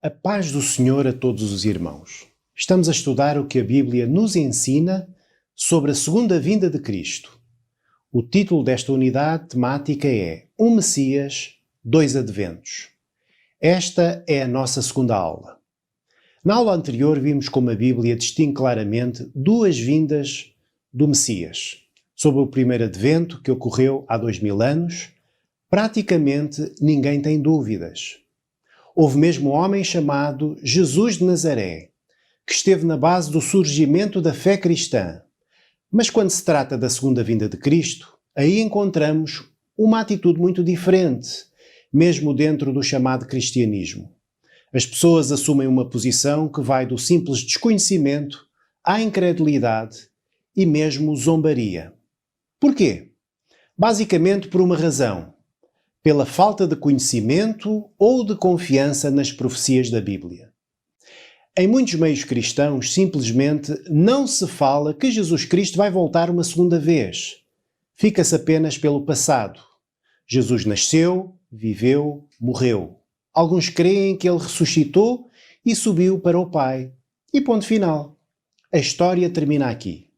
A paz do Senhor a todos os irmãos. Estamos a estudar o que a Bíblia nos ensina sobre a segunda vinda de Cristo. O título desta unidade temática é Um Messias, dois Adventos. Esta é a nossa segunda aula. Na aula anterior vimos como a Bíblia distingue claramente duas vindas do Messias. Sobre o primeiro Advento, que ocorreu há 2000 anos, praticamente ninguém tem dúvidas. Houve mesmo um homem chamado Jesus de Nazaré, que esteve na base do surgimento da fé cristã. Mas quando se trata da segunda vinda de Cristo, aí encontramos uma atitude muito diferente, mesmo dentro do chamado cristianismo. As pessoas assumem uma posição que vai do simples desconhecimento à incredulidade e mesmo zombaria. Porquê? Basicamente por uma razão: pela falta de conhecimento ou de confiança nas profecias da Bíblia. Em muitos meios cristãos, simplesmente não se fala que Jesus Cristo vai voltar uma segunda vez. Fica-se apenas pelo passado. Jesus nasceu, viveu, morreu. Alguns creem que ele ressuscitou e subiu para o Pai. E ponto final. A história termina aqui.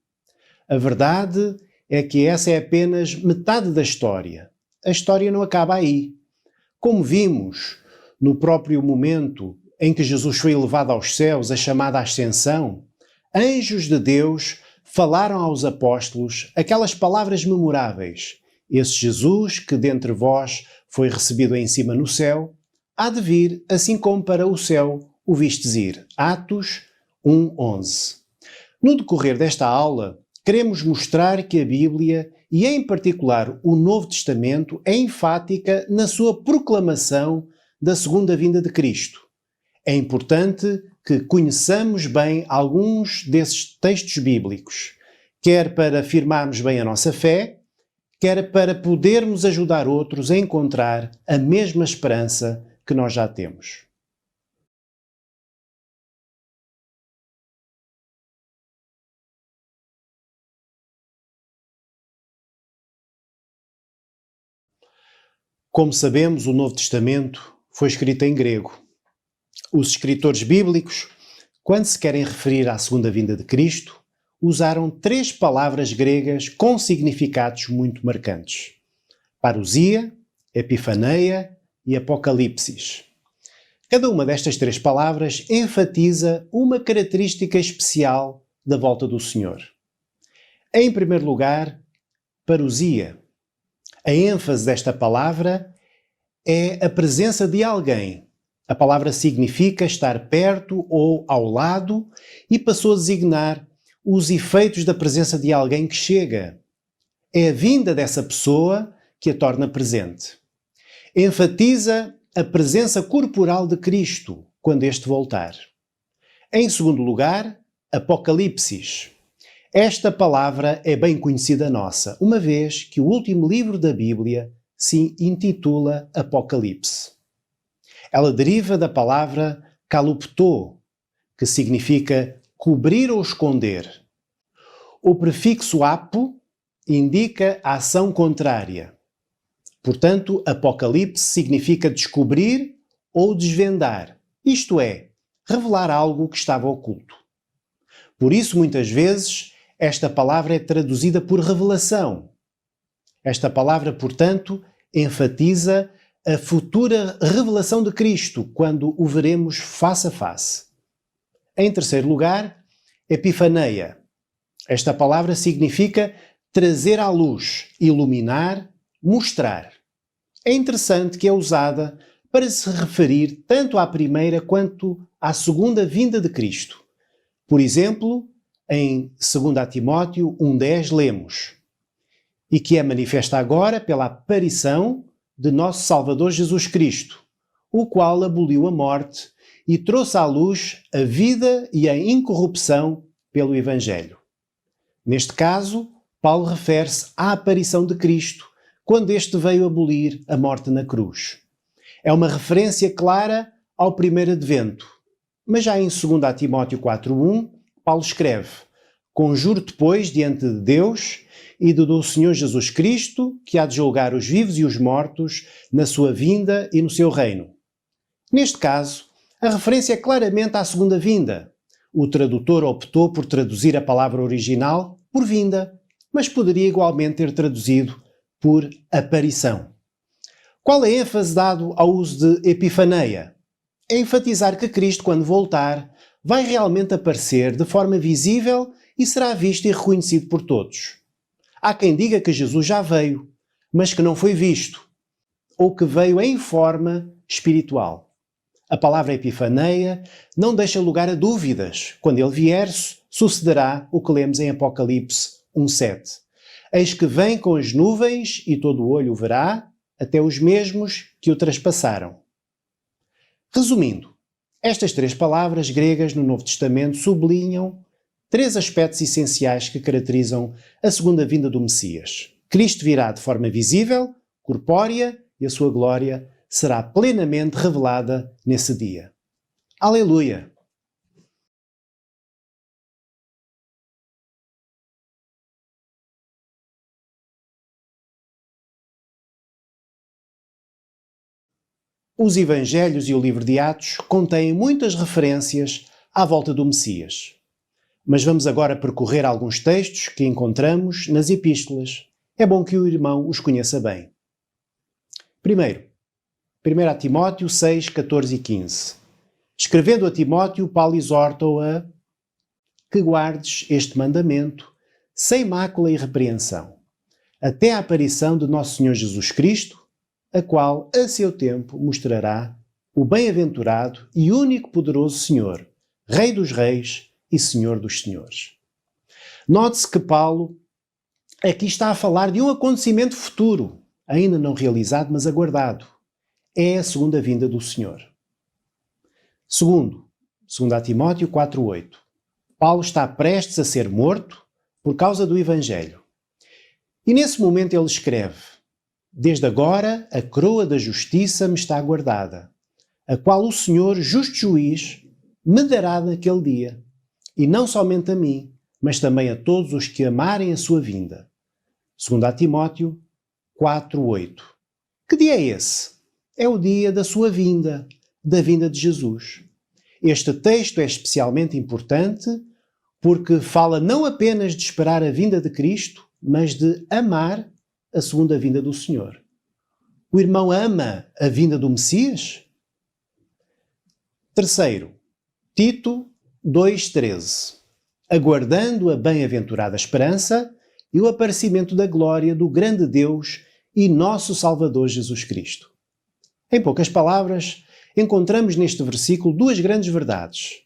A verdade é que essa é apenas metade da história. A história não acaba aí. Como vimos no próprio momento em que Jesus foi elevado aos céus, a chamada Ascensão, anjos de Deus falaram aos apóstolos aquelas palavras memoráveis: esse Jesus que dentre vós foi recebido em cima no céu, há de vir assim como para o céu o vistes ir. Atos 1:11. No decorrer desta aula, queremos mostrar que a Bíblia, e em particular o Novo Testamento, é enfática na sua proclamação da segunda vinda de Cristo. É importante que conheçamos bem alguns desses textos bíblicos, quer para afirmarmos bem a nossa fé, quer para podermos ajudar outros a encontrar a mesma esperança que nós já temos. Como sabemos, o Novo Testamento foi escrito em grego. Os escritores bíblicos, quando se querem referir à segunda vinda de Cristo, usaram 3 palavras gregas com significados muito marcantes: parousia, epifaneia e apocalipsis. Cada uma destas 3 palavras enfatiza uma característica especial da volta do Senhor. Em primeiro lugar, parousia. A ênfase desta palavra é a presença de alguém. A palavra significa estar perto ou ao lado e passou a designar os efeitos da presença de alguém que chega. É a vinda dessa pessoa que a torna presente. Enfatiza a presença corporal de Cristo quando este voltar. Em segundo lugar, apocalipsis. Esta palavra é bem conhecida nossa, uma vez que o último livro da Bíblia se intitula Apocalipse. Ela deriva da palavra kalupto, que significa cobrir ou esconder. O prefixo apo indica a ação contrária. Portanto, Apocalipse significa descobrir ou desvendar, isto é, revelar algo que estava oculto. Por isso, muitas vezes, esta palavra é traduzida por revelação. Esta palavra, portanto, enfatiza a futura revelação de Cristo, quando o veremos face a face. Em terceiro lugar, epifaneia. Esta palavra significa trazer à luz, iluminar, mostrar. É interessante que é usada para se referir tanto à primeira quanto à segunda vinda de Cristo. Por exemplo, em 2 Timóteo 1,10 lemos: e que é manifesta agora pela aparição de nosso Salvador Jesus Cristo, o qual aboliu a morte e trouxe à luz a vida e a incorrupção pelo Evangelho. Neste caso, Paulo refere-se à aparição de Cristo, quando este veio abolir a morte na cruz. É uma referência clara ao primeiro advento. Mas já em 2 Timóteo 4,1, Paulo escreve: conjuro-te, pois, diante de Deus e do Senhor Jesus Cristo, que há de julgar os vivos e os mortos na sua vinda e no seu reino. Neste caso, a referência é claramente à segunda vinda. O tradutor optou por traduzir a palavra original por vinda, mas poderia igualmente ter traduzido por aparição. Qual a ênfase dado ao uso de epifaneia? É enfatizar que Cristo, quando voltar, vai realmente aparecer de forma visível e será visto e reconhecido por todos. Há quem diga que Jesus já veio, mas que não foi visto, ou que veio em forma espiritual. A palavra epifaneia não deixa lugar a dúvidas. Quando ele vier, sucederá o que lemos em Apocalipse 1,7. Eis que vem com as nuvens e todo o olho o verá, até os mesmos que o traspassaram. Resumindo, estas três palavras gregas no Novo Testamento sublinham três aspectos essenciais que caracterizam a segunda vinda do Messias. Cristo virá de forma visível, corpórea, e a sua glória será plenamente revelada nesse dia. Aleluia! Os Evangelhos e o livro de Atos contêm muitas referências à volta do Messias. Mas vamos agora percorrer alguns textos que encontramos nas epístolas. É bom que o irmão os conheça bem. Primeiro, 1 Timóteo 6, 14 e 15. Escrevendo a Timóteo, Paulo exorta-o a que guardes este mandamento sem mácula e repreensão, até a aparição de nosso Senhor Jesus Cristo, a qual, a seu tempo, mostrará o bem-aventurado e único poderoso Senhor, Rei dos Reis e Senhor dos Senhores. Note-se que Paulo aqui está a falar de um acontecimento futuro, ainda não realizado, mas aguardado. É a segunda vinda do Senhor. Segundo, 2 Timóteo 4,8. Paulo está prestes a ser morto por causa do Evangelho. E nesse momento ele escreve: desde agora a coroa da justiça me está guardada, a qual o Senhor, justo juiz, me dará naquele dia, e não somente a mim, mas também a todos os que amarem a sua vinda. 2 Timóteo 4,8. Que dia é esse? É o dia da sua vinda, da vinda de Jesus. Este texto é especialmente importante porque fala não apenas de esperar a vinda de Cristo, mas de amar a segunda vinda do Senhor. O irmão ama a vinda do Messias? Terceiro, Tito 2,13. Aguardando a bem-aventurada esperança e o aparecimento da glória do grande Deus e nosso Salvador Jesus Cristo. Em poucas palavras, encontramos neste versículo duas grandes verdades.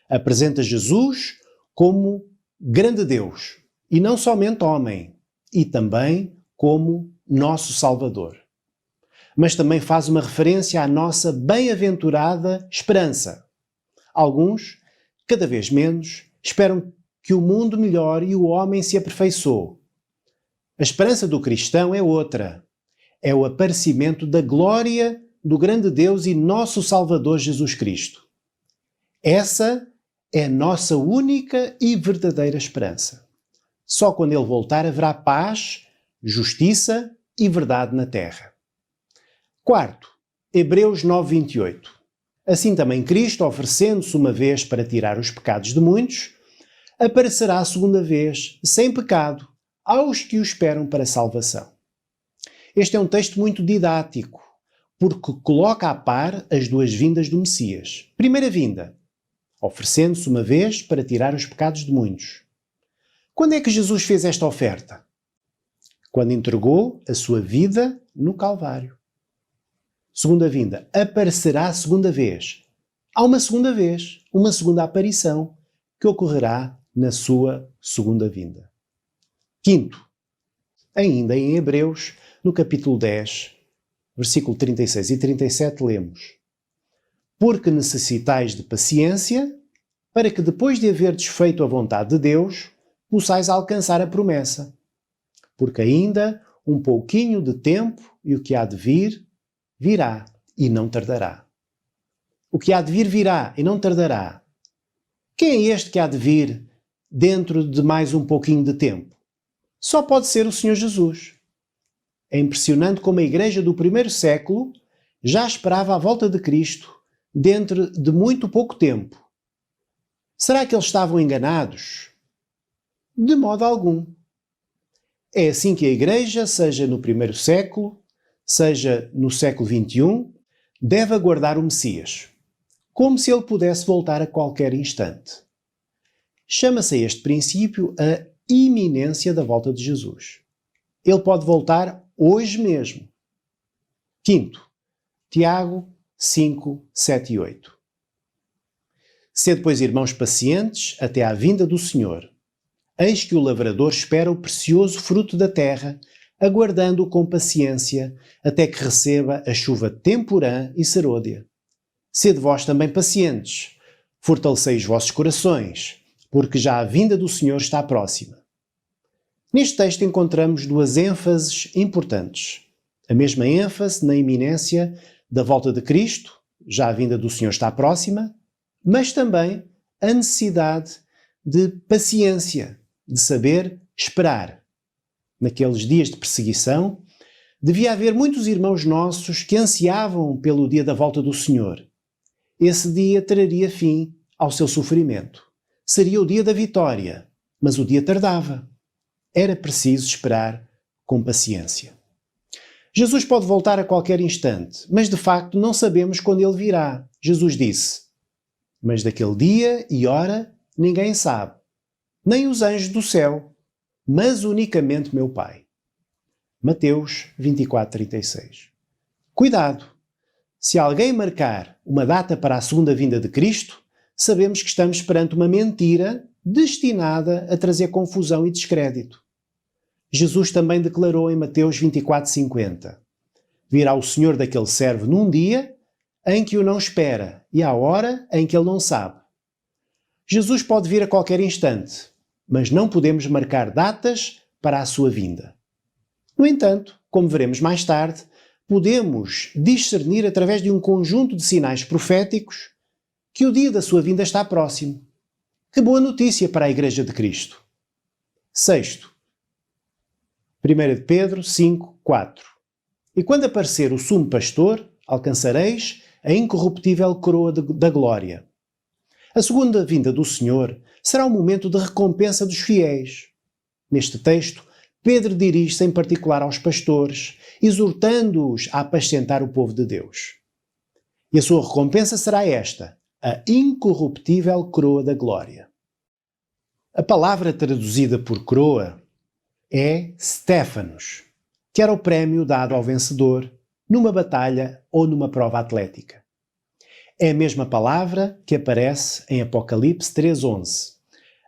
Apresenta Jesus como grande Deus, e não somente homem, e também como nosso Salvador. Mas também faz uma referência à nossa bem-aventurada esperança. Alguns, cada vez menos, esperam que o mundo melhore e o homem se aperfeiçoe. A esperança do cristão é outra. É o aparecimento da glória do grande Deus e nosso Salvador Jesus Cristo. Essa é a nossa única e verdadeira esperança. Só quando Ele voltar haverá paz, justiça e verdade na terra. Quarto, Hebreus 9:28. Assim também Cristo, oferecendo-se uma vez para tirar os pecados de muitos, aparecerá a segunda vez, sem pecado, aos que o esperam para a salvação. Este é um texto muito didático, porque coloca a par as duas vindas do Messias. Primeira vinda, oferecendo-se uma vez para tirar os pecados de muitos. Quando é que Jesus fez esta oferta? Quando entregou a sua vida no Calvário. Segunda vinda, aparecerá a segunda vez. Há uma segunda aparição, que ocorrerá na sua segunda vinda. Quinto, ainda em Hebreus, no capítulo 10, versículo 36 e 37, lemos: Porque necessitais de paciência, para que depois de haverdes feito a vontade de Deus, possais alcançar a promessa. Porque ainda um pouquinho de tempo e o que há de vir, virá e não tardará. O que há de vir virá e não tardará. Quem é este que há de vir dentro de mais um pouquinho de tempo? Só pode ser o Senhor Jesus. É impressionante como a igreja do primeiro século já esperava a volta de Cristo dentro de muito pouco tempo. Será que eles estavam enganados? De modo algum. É assim que a igreja, seja no primeiro século, seja no século XXI, deve aguardar o Messias, como se ele pudesse voltar a qualquer instante. Chama-se a este princípio a iminência da volta de Jesus. Ele pode voltar hoje mesmo. Quinto, Tiago 5, 7 e 8. Sede, pois, irmãos, pacientes até à vinda do Senhor. Eis que o lavrador espera o precioso fruto da terra, aguardando-o com paciência, até que receba a chuva temporã e serôdia. Sede vós também pacientes, fortalecei os vossos corações, porque já a vinda do Senhor está próxima. Neste texto encontramos duas ênfases importantes. A mesma ênfase na iminência da volta de Cristo, já a vinda do Senhor está próxima, mas também a necessidade de paciência, de saber esperar. Naqueles dias de perseguição, devia haver muitos irmãos nossos que ansiavam pelo dia da volta do Senhor. Esse dia traria fim ao seu sofrimento. Seria o dia da vitória, mas o dia tardava. Era preciso esperar com paciência. Jesus pode voltar a qualquer instante, mas de facto não sabemos quando ele virá. Jesus disse: Mas daquele dia e hora ninguém sabe, nem os anjos do céu, mas unicamente meu Pai. Mateus 24:36. Cuidado! Se alguém marcar uma data para a segunda vinda de Cristo, sabemos que estamos perante uma mentira destinada a trazer confusão e descrédito. Jesus também declarou em Mateus 24:50: Virá o Senhor daquele servo num dia em que o não espera e à hora em que ele não sabe. Jesus pode vir a qualquer instante, mas não podemos marcar datas para a sua vinda. No entanto, como veremos mais tarde, podemos discernir através de um conjunto de sinais proféticos que o dia da sua vinda está próximo. Que boa notícia para a Igreja de Cristo! Sexto, 1 de Pedro 5, 4. E quando aparecer o sumo pastor, alcançareis a incorruptível coroa da glória. A segunda vinda do Senhor será um momento de recompensa dos fiéis. Neste texto, Pedro dirige-se em particular aos pastores, exortando-os a apacentar o povo de Deus. E a sua recompensa será esta: a incorruptível coroa da glória. A palavra traduzida por coroa é Stéphanos, que era o prémio dado ao vencedor numa batalha ou numa prova atlética. É a mesma palavra que aparece em Apocalipse 3:11.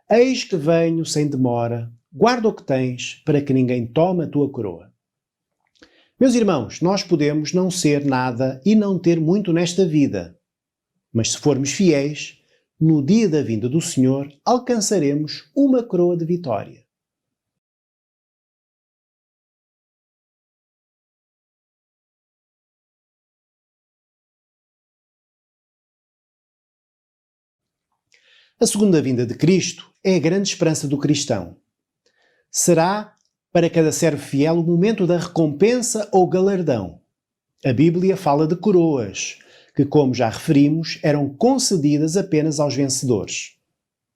Eis que venho sem demora, guarda o que tens, para que ninguém tome a tua coroa. Meus irmãos, nós podemos não ser nada e não ter muito nesta vida, mas se formos fiéis, no dia da vinda do Senhor, alcançaremos uma coroa de vitória. A segunda vinda de Cristo é a grande esperança do cristão. Será para cada servo fiel o momento da recompensa ou galardão. A Bíblia fala de coroas, que, como já referimos, eram concedidas apenas aos vencedores.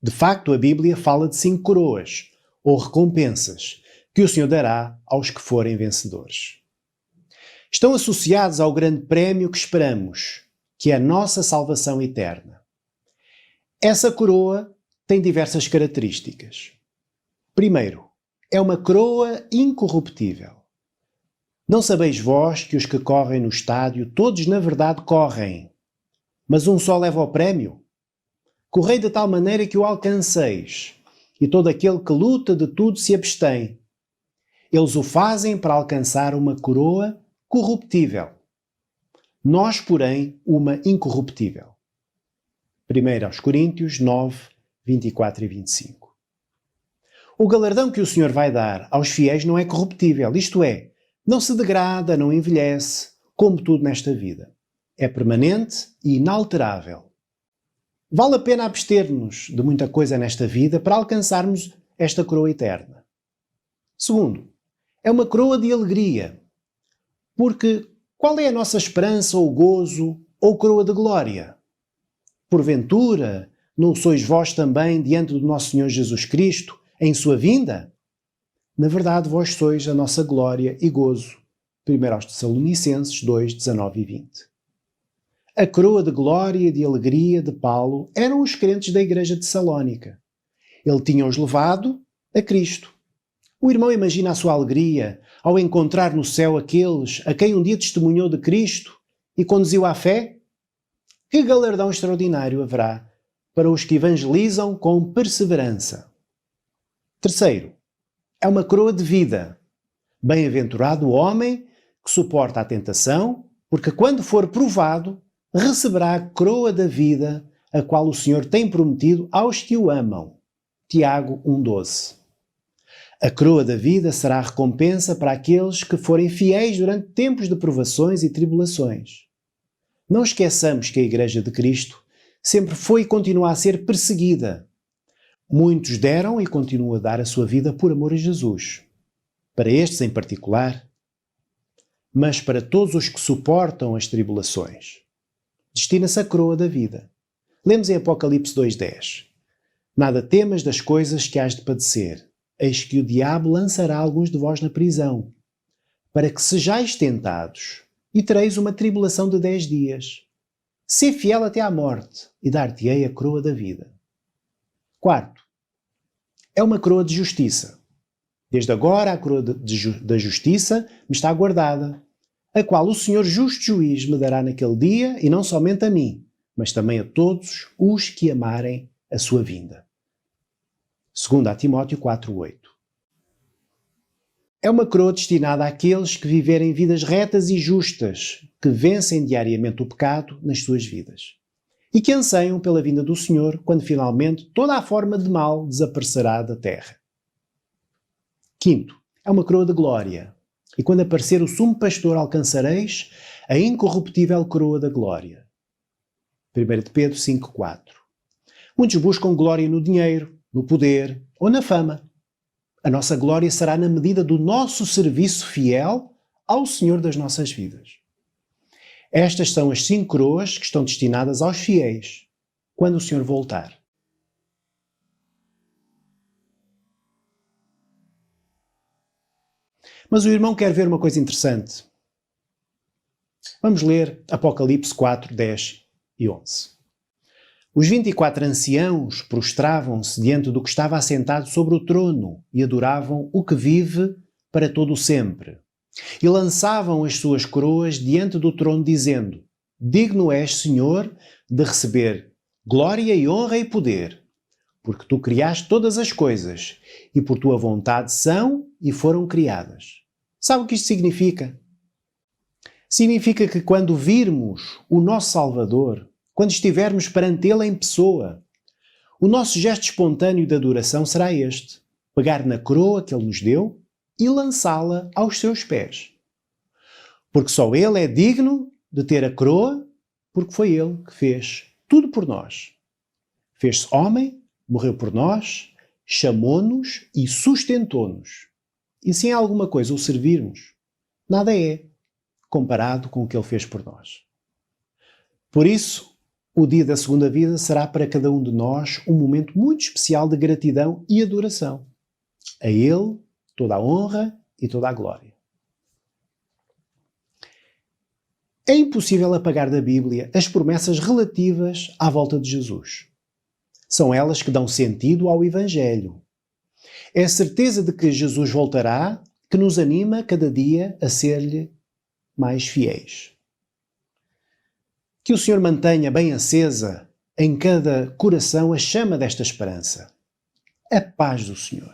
De facto, a Bíblia fala de 5 coroas, ou recompensas, que o Senhor dará aos que forem vencedores. Estão associados ao grande prémio que esperamos, que é a nossa salvação eterna. Essa coroa tem diversas características. Primeiro, é uma coroa incorruptível. Não sabeis vós que os que correm no estádio, todos na verdade correm, mas um só leva o prémio? Correi de tal maneira que o alcanceis, e todo aquele que luta de tudo se abstém. Eles o fazem para alcançar uma coroa corruptível. Nós, porém, uma incorruptível. 1 Coríntios 9, 24 e 25. O galardão que o Senhor vai dar aos fiéis não é corruptível, isto é, não se degrada, não envelhece, como tudo nesta vida. É permanente e inalterável. Vale a pena abster-nos de muita coisa nesta vida para alcançarmos esta coroa eterna. Segundo, é uma coroa de alegria. Porque qual é a nossa esperança ou gozo ou coroa de glória? Porventura, não sois vós também diante do nosso Senhor Jesus Cristo em sua vinda? Na verdade, vós sois a nossa glória e gozo. 1 aos Tessalonicenses 2, 19 e 20. A coroa de glória e de alegria de Paulo eram os crentes da igreja de Salónica. Ele tinha-os levado a Cristo. O irmão imagina a sua alegria ao encontrar no céu aqueles a quem um dia testemunhou de Cristo e conduziu à fé? Que galardão extraordinário haverá para os que evangelizam com perseverança. Terceiro, é uma coroa de vida. Bem-aventurado o homem que suporta a tentação, porque quando for provado, receberá a coroa da vida, a qual o Senhor tem prometido aos que o amam. Tiago 1,12. A coroa da vida será a recompensa para aqueles que forem fiéis durante tempos de provações e tribulações. Não esqueçamos que a Igreja de Cristo sempre foi e continua a ser perseguida. Muitos deram e continuam a dar a sua vida por amor a Jesus. Para estes em particular, mas para todos os que suportam as tribulações. Destina-se a coroa da vida. Lemos em Apocalipse 2,10. Nada temas das coisas que hás de padecer. Eis que o diabo lançará alguns de vós na prisão, para que sejais tentados, e tereis uma tribulação de 10 dias. Sê fiel até à morte, e dar-te-ei a coroa da vida. Quarto, é uma coroa de justiça. Desde agora a coroa da justiça me está guardada, a qual o Senhor justo juiz me dará naquele dia, e não somente a mim, mas também a todos os que amarem a sua vinda. 2 Timóteo 4,8. É uma coroa destinada àqueles que viverem vidas retas e justas, que vencem diariamente o pecado nas suas vidas, e que anseiam pela vinda do Senhor, quando finalmente toda a forma de mal desaparecerá da terra. Quinto, é uma coroa de glória, e quando aparecer o sumo pastor alcançareis a incorruptível coroa da glória. 1 Pedro 5,4. Muitos buscam glória no dinheiro, no poder ou na fama. A nossa glória será na medida do nosso serviço fiel ao Senhor das nossas vidas. Estas são as 5 coroas que estão destinadas aos fiéis, quando o Senhor voltar. Mas o irmão quer ver uma coisa interessante. Vamos ler Apocalipse 4, 10 e 11. Os 24 anciãos prostravam-se diante do que estava assentado sobre o trono e adoravam o que vive para todo o sempre. E lançavam as suas coroas diante do trono, dizendo: Digno és, Senhor, de receber glória e honra e poder, porque tu criaste todas as coisas, e por tua vontade são e foram criadas. Sabe o que isto significa? Significa que quando virmos o nosso Salvador, quando estivermos perante Ele em pessoa, o nosso gesto espontâneo de adoração será este: pegar na coroa que Ele nos deu e lançá-la aos seus pés. Porque só Ele é digno de ter a coroa, porque foi Ele que fez tudo por nós. Fez-se homem, morreu por nós, chamou-nos e sustentou-nos. E se em alguma coisa o servirmos, nada é comparado com o que Ele fez por nós. Por isso, o dia da segunda vida será para cada um de nós um momento muito especial de gratidão e adoração. A Ele toda a honra e toda a glória. É impossível apagar da Bíblia as promessas relativas à volta de Jesus. São elas que dão sentido ao Evangelho. É a certeza de que Jesus voltará que nos anima cada dia a ser-lhe mais fiéis. Que o Senhor mantenha bem acesa em cada coração a chama desta esperança. A paz do Senhor.